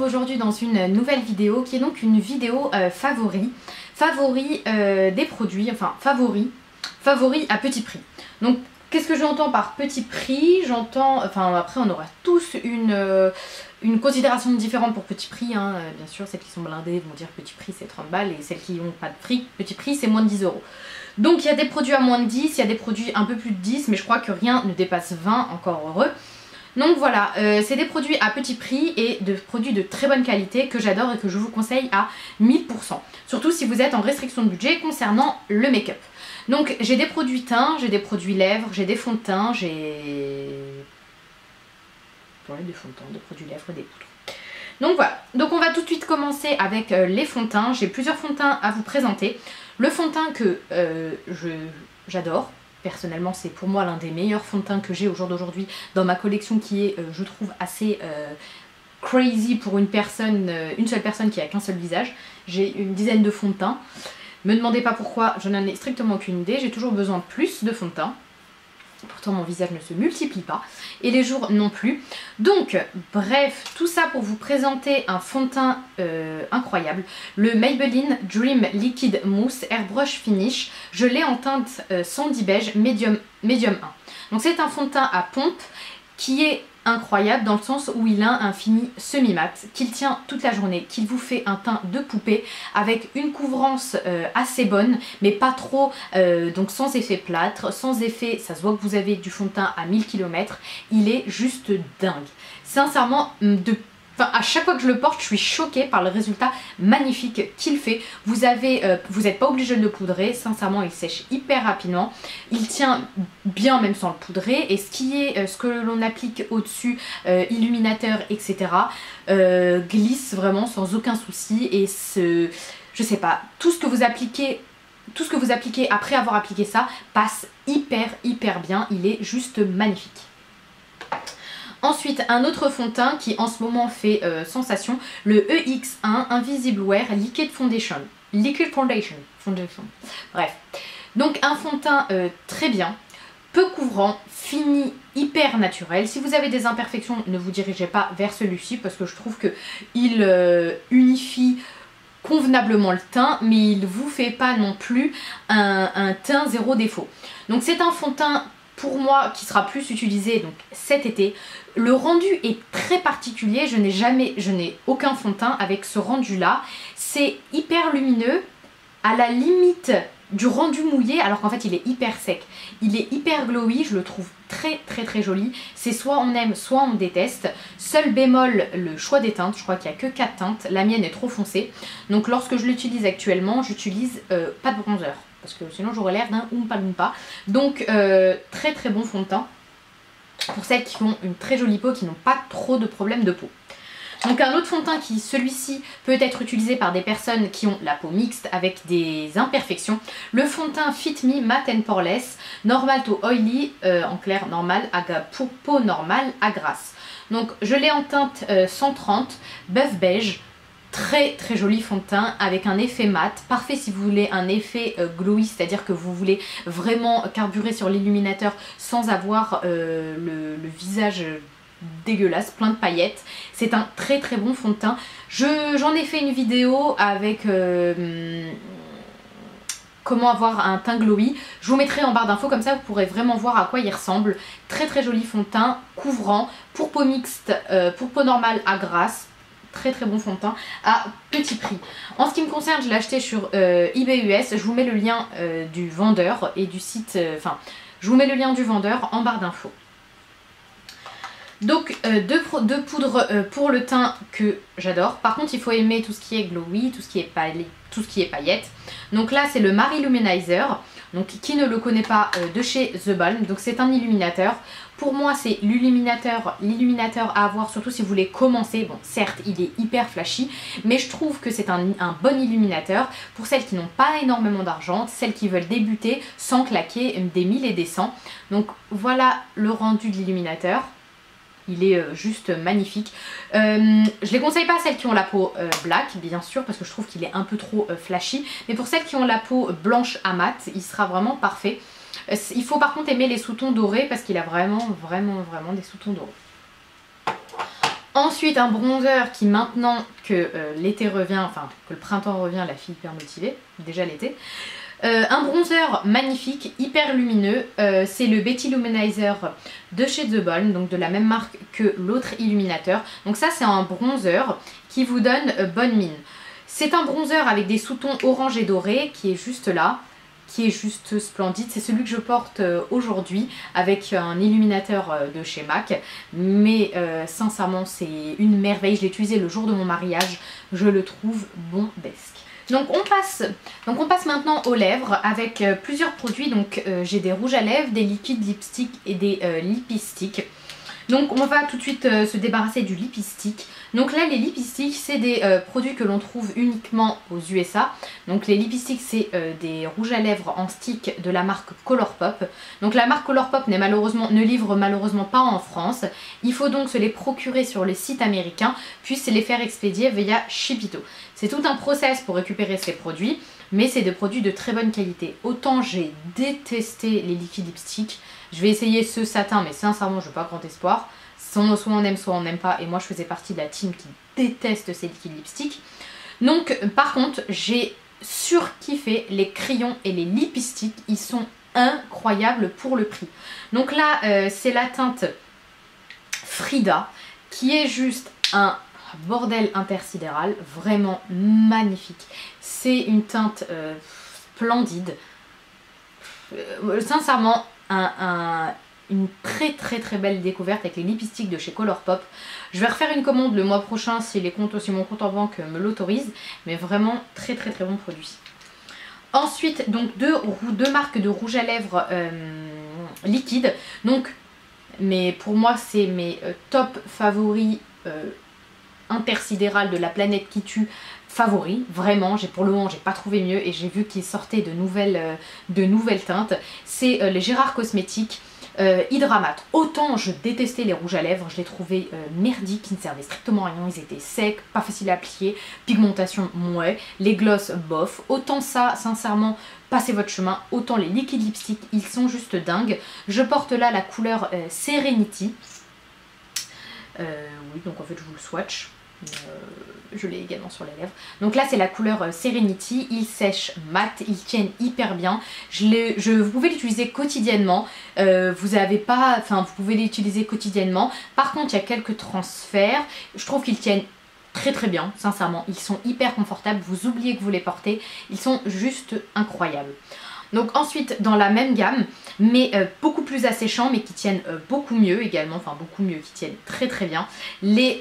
aujourd'hui dans une nouvelle vidéo qui est donc une vidéo favori des produits, enfin favori à petit prix. Donc qu'est-ce que j'entends par petit prix? J'entends, enfin après on aura tous une considération différente pour petit prix, hein. Bien sûr celles qui sont blindées vont dire petit prix c'est 30 balles et celles qui n'ont pas de prix, petit prix c'est moins de 10 €. Donc il y a des produits à moins de 10, il y a des produits un peu plus de 10, mais je crois que rien ne dépasse 20, encore heureux. Donc voilà, c'est des produits à petit prix et de produits de très bonne qualité que j'adore et que je vous conseille à 1000%. Surtout si vous êtes en restriction de budget concernant le make-up. Donc j'ai des produits teint, j'ai des produits lèvres, j'ai des fonds de teint, j'ai... des fonds de teint, des produits lèvres et des poudres. Donc voilà, donc on va tout de suite commencer avec les fonds de teint. J'ai plusieurs fonds de teint à vous présenter. Le fond de teint que j'adore. Personnellement, c'est pour moi l'un des meilleurs fonds de teint que j'ai au jour d'aujourd'hui dans ma collection qui est, je trouve, assez crazy pour une seule personne qui a qu'un seul visage. J'ai une dizaine de fonds de teint. Me demandez pas pourquoi, je n'en ai strictement aucune idée. J'ai toujours besoin de plus de fond de teint. Pourtant mon visage ne se multiplie pas et les jours non plus. Donc bref, tout ça pour vous présenter un fond de teint incroyable. Le Maybelline Dream Liquid Mousse Airbrush Finish. Je l'ai en teinte Sandy Beige Medium 1. Donc c'est un fond de teint à pompe qui est incroyable dans le sens où il a un fini semi-mat, qu'il tient toute la journée, qu'il vous fait un teint de poupée avec une couvrance assez bonne mais pas trop, donc sans effet plâtre, sans effet, ça se voit que vous avez du fond de teint à 1000 km, il est juste dingue. Sincèrement, à chaque fois que je le porte, je suis choquée par le résultat magnifique qu'il fait. Vous n'êtes pas obligé de le poudrer, sincèrement il sèche hyper rapidement. Il tient bien même sans le poudrer. Et ce que l'on applique au-dessus, illuminateur, etc. glisse vraiment sans aucun souci. Et je sais pas, tout ce que vous appliquez après avoir appliqué ça passe hyper bien. Il est juste magnifique. Ensuite, un autre fond de teint qui en ce moment fait sensation, le EX1 Invisible Wear Liquid Foundation. Bref, donc un fond de teint très bien, peu couvrant, fini, hyper naturel. Si vous avez des imperfections, ne vous dirigez pas vers celui-ci parce que je trouve qu'il unifie convenablement le teint, mais il vous fait pas non plus un teint zéro défaut. Donc c'est un fond de teint pour moi qui sera plus utilisé donc cet été. Le rendu est très particulier, je n'ai aucun fond de teint avec ce rendu là. C'est hyper lumineux, à la limite du rendu mouillé, alors qu'en fait il est hyper sec. Il est hyper glowy, je le trouve très joli. C'est soit on aime, soit on déteste. Seul bémol, le choix des teintes, je crois qu'il n'y a que 4 teintes, la mienne est trop foncée. Donc lorsque je l'utilise actuellement, j'utilise pas de bronzer. Parce que sinon j'aurais l'air d'un Oompa Loompa. Donc très bon fond de teint. Pour celles qui ont une très jolie peau, qui n'ont pas trop de problèmes de peau. Donc un autre fond de teint qui, celui-ci, peut être utilisé par des personnes qui ont la peau mixte avec des imperfections. Le fond de teint Fit Me Matte and Poreless, Normal to Oily, en clair normal, pour peau normale à grasse. Donc je l'ai en teinte 130, Buff Beige. Très joli fond de teint avec un effet mat, parfait si vous voulez un effet glowy, c'est-à-dire que vous voulez vraiment carburer sur l'illuminateur sans avoir le visage dégueulasse, plein de paillettes. C'est un très bon fond de teint. J'en ai fait une vidéo avec comment avoir un teint glowy. Je vous mettrai en barre d'infos, comme ça vous pourrez vraiment voir à quoi il ressemble. Très joli fond de teint, couvrant, pour peau mixte, pour peau normale à grasse. Très bon fond de teint à petit prix. En ce qui me concerne, je l'ai acheté sur eBay US. Je vous mets le lien du vendeur et du site, je vous mets le lien du vendeur en barre d'infos. Donc deux poudres pour le teint que j'adore. Par contre il faut aimer tout ce qui est glowy, tout ce qui est paillettes. Donc là c'est le Marie Luminizer. Donc qui ne le connaît pas, de chez The Balm. Donc c'est un illuminateur. Pour moi c'est l'illuminateur à avoir, surtout si vous voulez commencer. Bon certes il est hyper flashy, mais je trouve que c'est un bon illuminateur pour celles qui n'ont pas énormément d'argent, celles qui veulent débuter sans claquer des 1000 et des 100. Donc voilà le rendu de l'illuminateur. Il est juste magnifique. Je les conseille pas à celles qui ont la peau black, bien sûr, parce que je trouve qu'il est un peu trop flashy. Mais pour celles qui ont la peau blanche à mat, il sera vraiment parfait. Il faut par contre aimer les sous-tons dorés, parce qu'il a vraiment des sous-tons dorés. Ensuite un bronzer qui maintenant que l'été revient, enfin que le printemps revient, la fille hyper motivée, déjà l'été. Un bronzer magnifique, hyper lumineux, c'est le Betty Luminizer de chez The Balm, donc de la même marque que l'autre illuminateur. Donc ça c'est un bronzer qui vous donne bonne mine. C'est un bronzer avec des sous-tons orange et doré qui est juste là, qui est juste splendide. C'est celui que je porte aujourd'hui avec un illuminateur de chez MAC. Mais sincèrement c'est une merveille, je l'ai utilisé le jour de mon mariage, je le trouve bombesque. Donc on passe maintenant aux lèvres avec plusieurs produits. Donc j'ai des rouges à lèvres, des liquides lipstick et des lipsticks. Donc on va tout de suite se débarrasser du lipstick. Donc là les lipsticks c'est des produits que l'on trouve uniquement aux USA. Donc les lipsticks c'est des rouges à lèvres en stick de la marque Colourpop. Donc la marque Colourpop ne livre malheureusement pas en France. Il faut donc se les procurer sur les sites américains puis se les faire expédier via Shipito. C'est tout un process pour récupérer ces produits, mais c'est des produits de très bonne qualité. Autant j'ai détesté les liquides lipstick, je vais essayer ce satin, mais sincèrement je n'ai pas grand espoir. Soit on aime, soit on n'aime pas, et moi je faisais partie de la team qui déteste ces liquides lipstick. Donc par contre j'ai surkiffé les crayons et les lipsticks, ils sont incroyables pour le prix. Donc là c'est la teinte Frida qui est juste un bordel intersidéral, vraiment magnifique. C'est une teinte splendide. Sincèrement, une très belle découverte avec les lipsticks de chez Colourpop. Je vais refaire une commande le mois prochain si mon compte en banque me l'autorise, mais vraiment très bon produit. Ensuite, donc deux marques de rouge à lèvres liquide. Donc, pour moi, c'est mes top favoris intersidéral de la planète qui tue favori, vraiment. Pour le moment j'ai pas trouvé mieux et j'ai vu qu'il sortait de nouvelles teintes. C'est les Gérard Cosmétiques Hydramat. Autant je détestais les rouges à lèvres, je les trouvais merdiques, ils ne servaient strictement à rien, ils étaient secs, pas faciles à appliquer, pigmentation mouais, les gloss bof. Autant ça, sincèrement, passez votre chemin. Autant les liquides lipstick, ils sont juste dingues. Je porte là la couleur Serenity. Oui, donc en fait je vous le swatch. Je l'ai également sur les lèvres. Donc là c'est la couleur Serenity, il sèche mat, il tiennent hyper bien. Vous pouvez l'utiliser quotidiennement, vous pouvez l'utiliser quotidiennement. Par contre il y a quelques transferts, je trouve qu'ils tiennent très bien, sincèrement. Ils sont hyper confortables, vous oubliez que vous les portez, ils sont juste incroyables. Donc ensuite dans la même gamme, mais beaucoup plus asséchants, mais qui tiennent beaucoup mieux également, enfin beaucoup mieux, qui tiennent très bien, les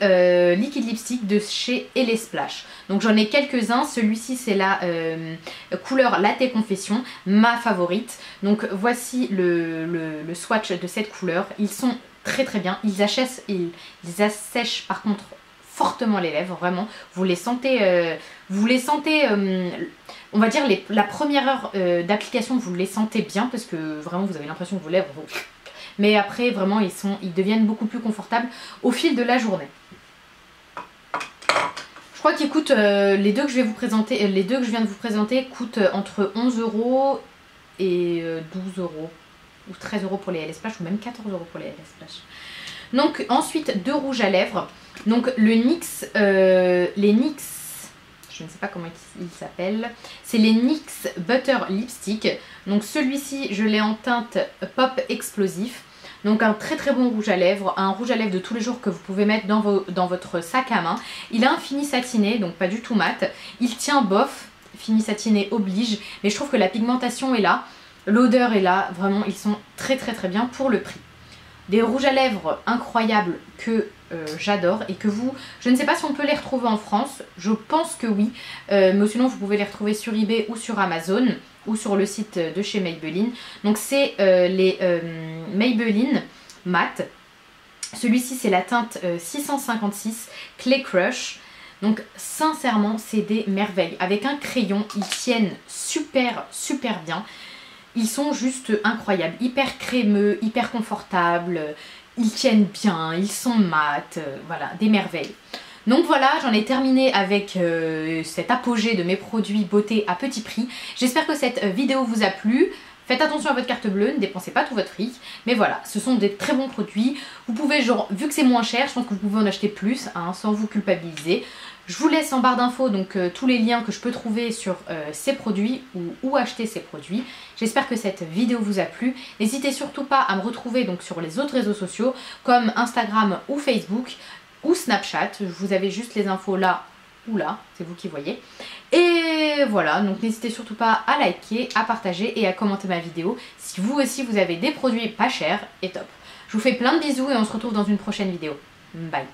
liquid lipstick de chez LA Splash. Donc j'en ai quelques-uns, celui-ci c'est la couleur Latte Confession, ma favorite. Donc voici le swatch de cette couleur, ils sont très bien, ils assèchent par contre fortement les lèvres, vraiment, vous les sentez, on va dire la première heure d'application vous les sentez bien parce que vraiment vous avez l'impression que vos lèvres vont... Mais après vraiment ils deviennent beaucoup plus confortables au fil de la journée. Je crois qu'ils coûtent, les deux que je viens de vous présenter coûtent entre 11 € et 12 € ou 13 € pour les LA Splash ou même 14 € pour les LA Splash. Donc ensuite deux rouges à lèvres. Donc les NYX, je ne sais pas comment il s'appelle, c'est les NYX Butter Lipstick. Donc celui-ci je l'ai en teinte Pop Explosif. Donc un très bon rouge à lèvres, un rouge à lèvres de tous les jours que vous pouvez mettre dans votre sac à main. Il a un fini satiné, donc pas du tout mat. Il tient bof, fini satiné oblige, mais je trouve que la pigmentation est là, l'odeur est là, vraiment ils sont très bien pour le prix. Des rouges à lèvres incroyables que j'adore et que je ne sais pas si on peut les retrouver en France, je pense que oui, mais sinon vous pouvez les retrouver sur eBay ou sur Amazon ou sur le site de chez Maybelline. Donc c'est les Maybelline Matte. Celui-ci c'est la teinte 656 Clay Crush. Donc sincèrement c'est des merveilles. Avec un crayon ils tiennent super bien. Ils sont juste incroyables, hyper crémeux, hyper confortables, ils tiennent bien, ils sont mat, voilà, des merveilles. Donc voilà, j'en ai terminé avec cet apogée de mes produits beauté à petit prix. J'espère que cette vidéo vous a plu. Faites attention à votre carte bleue, ne dépensez pas tout votre fric. Mais voilà, ce sont des très bons produits. Vous pouvez, genre, vu que c'est moins cher, je pense que vous pouvez en acheter plus, hein, sans vous culpabiliser. Je vous laisse en barre d'infos donc tous les liens que je peux trouver sur ces produits ou où acheter ces produits. J'espère que cette vidéo vous a plu. N'hésitez surtout pas à me retrouver donc sur les autres réseaux sociaux comme Instagram ou Facebook ou Snapchat. Vous avez juste les infos là ou là, c'est vous qui voyez. Et voilà, donc n'hésitez surtout pas à liker, à partager et à commenter ma vidéo si vous aussi vous avez des produits pas chers et top. Je vous fais plein de bisous et on se retrouve dans une prochaine vidéo. Bye.